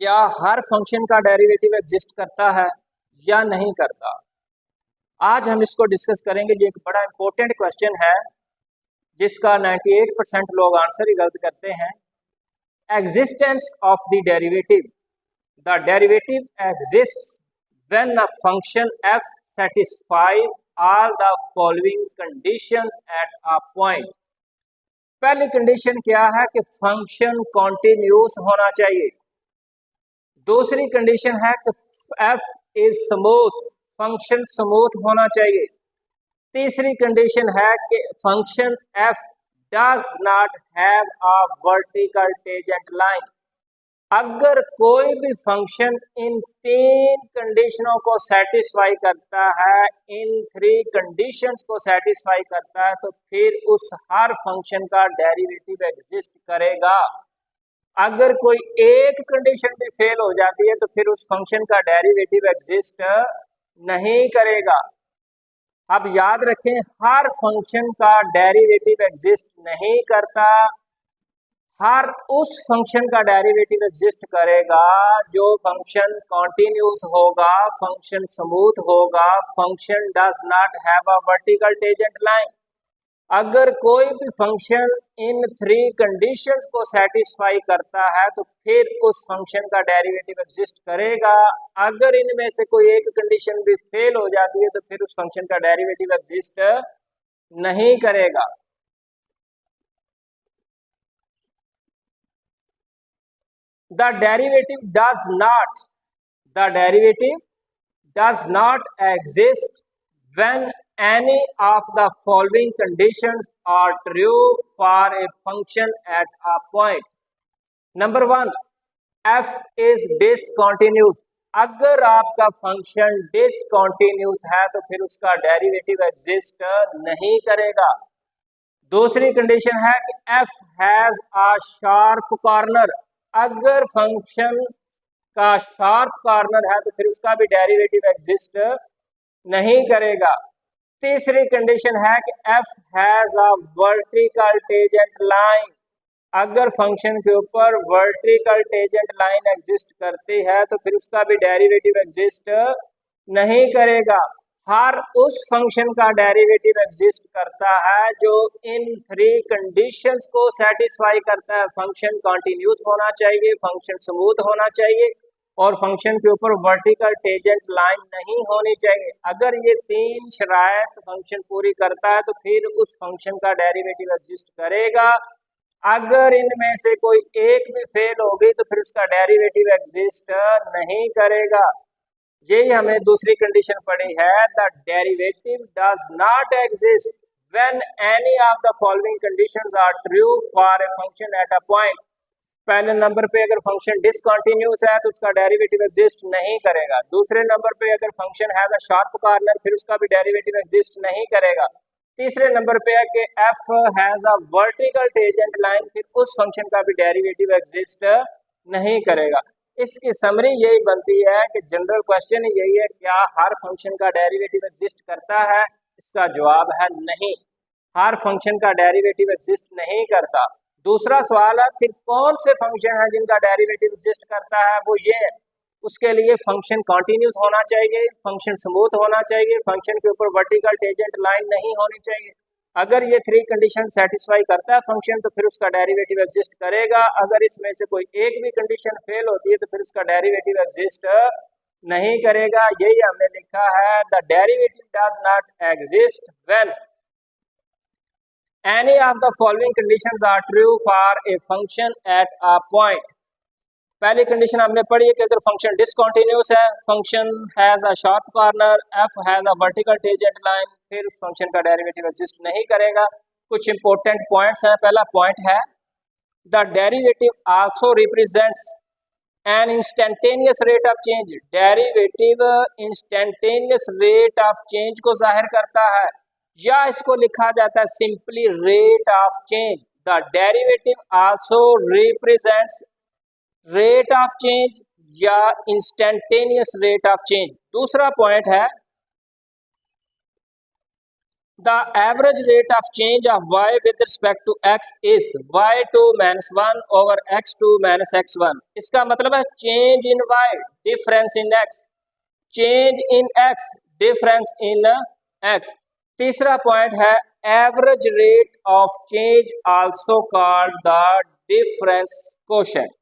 क्या हर फंक्शन का derivative exist करता है या नहीं करता। आज हम इसको डिस्कस करेंगे। ये एक बड़ा इंपॉर्टेंट क्वेश्चन है जिसका 98% लोग आंसर ही गलत करते हैं। Existence of the derivative exists when a function f satisfies all the following conditions at a point। पहली कंडीशन क्या है कि फंक्शन कॉन्टिन्यूस होना चाहिए। दूसरी कंडीशन है कि f is smooth, function smooth होना चाहिए। तीसरी कंडीशन है कि function f does not have a vertical tangent line. अगर कोई भी फंक्शन इन तीन कंडीशनों को सेटिस्फाई करता है, इन थ्री कंडीशंस को सेटिस्फाई करता है, तो फिर उस हर फंक्शन का डेरिवेटिव एग्जिस्ट करेगा। अगर कोई एक कंडीशन भी फेल हो जाती है तो फिर उस फंक्शन का डेरिवेटिव एग्जिस्ट नहीं करेगा। अब याद रखें, हर फंक्शन का डेरिवेटिव एग्जिस्ट नहीं करता। हर उस फंक्शन का डेरिवेटिव एग्जिस्ट करेगा जो फंक्शन कॉन्टिन्यूस होगा, फंक्शन स्मूथ होगा, function does not have a vertical tangent line. अगर कोई भी फंक्शन इन थ्री कंडीशंस को सेटिस्फाई करता है तो फिर उस फंक्शन का डेरिवेटिव एग्जिस्ट करेगा। अगर इनमें से कोई एक कंडीशन भी फेल हो जाती है तो फिर उस फंक्शन का डेरिवेटिव एग्जिस्ट नहीं करेगा। The derivative does not exist when any of the following conditions are true for a function at a point। Number 1, f is discontinuous। अगर आपका फंक्शन डिसकॉन्टिन्यूस है तो फिर उसका डेरिवेटिव एग्जिस्ट नहीं करेगा। दूसरी कंडीशन है कि f has a sharp corner. अगर फंक्शन का शार्प कॉर्नर है तो फिर उसका भी डेरिवेटिव एग्जिस्ट नहीं करेगा। तीसरी कंडीशन है कि f has a vertical tangent line. अगर फंक्शन के ऊपर वर्टिकल टेंजेंट लाइन एग्जिस्ट करती है तो फिर उसका भी डेरिवेटिव एग्जिस्ट नहीं करेगा। हर उस फंक्शन का डेरिवेटिव एग्जिस्ट करता है जो इन थ्री कंडीशंस को सेटिस्फाई करता है। फंक्शन कॉन्टिन्यूस होना चाहिए, फंक्शन स्मूथ होना चाहिए और फंक्शन के ऊपर वर्टिकल टेंजेंट लाइन नहीं होनी चाहिए। अगर ये तीन शराइत फंक्शन पूरी करता है तो फिर उस फंक्शन का डेरिवेटिव एग्जिस्ट करेगा। अगर इनमें से कोई एक भी फेल हो गई तो फिर उसका डेरिवेटिव एग्जिस्ट नहीं करेगा। यही हमें दूसरी कंडीशन पड़ी है, the derivative does not exist when any of the following conditions are true for a function at a point. पहले नंबर पे अगर फंक्शन डिसकंटिन्यूस है तो उसका डेरिवेटिव एग्जिस्ट नहीं करेगा। दूसरे नंबर पे अगर function has a sharp corner, फिर उसका भी डेरिवेटिव एग्जिस्ट नहीं करेगा। तीसरे नंबर पे है कि f has a vertical tangent line, फिर उस फंक्शन का भी डेरिवेटिव एग्जिस्ट नहीं करेगा। इसकी समरी यही बनती है कि जनरल क्वेश्चन यही है, क्या हर फंक्शन का डेरिवेटिव एग्जिस्ट करता है। इसका जवाब है नहीं, हर फंक्शन का डेरिवेटिव एग्जिस्ट नहीं करता। दूसरा सवाल है, फिर कौन से फंक्शन है जिनका डेरिवेटिव एग्जिस्ट करता है। वो ये है, उसके लिए फंक्शन कॉन्टिन्यूस होना चाहिए, फंक्शन स्मूथ होना चाहिए, फंक्शन के ऊपर वर्टिकल टेंजेंट लाइन नहीं होनी चाहिए। अगर ये थ्री कंडीशन सेटिस्फाई करता है फंक्शन तो फिर उसका डेरिवेटिव एग्जिस्ट करेगा। अगर इसमें से कोई एक भी कंडीशन फेल होती है तो फिर उसका डेरिवेटिव एग्जिस्ट नहीं करेगा। यही हमने लिखा है, the derivative does not exist when any of the following conditions are true for a function at a point। पहली कंडीशन हमने पढ़ी है कि अगर फंक्शन डिसकंटिन्यूस है, function has a sharp corner, f has a vertical tangent line, फिर उस function का डेरिवेटिव एग्जिस्ट नहीं करेगा। कुछ इंपॉर्टेंट पॉइंट्स हैं। पहला पॉइंट है, the derivative also represents an instantaneous rate of change. Derivative instantaneous rate of change को जाहिर करता है, या इसको लिखा जाता है simply rate of change. The derivative also represents rate of change या इंस्टेंटेनियस रेट ऑफ चेंज। दूसरा पॉइंट है, The average rate of change of y with respect to x is y2 minus 1 over x2 minus x1. इसका मतलब है change in y, difference in x, change in x, difference in x. तीसरा point है average rate of change also called the difference quotient.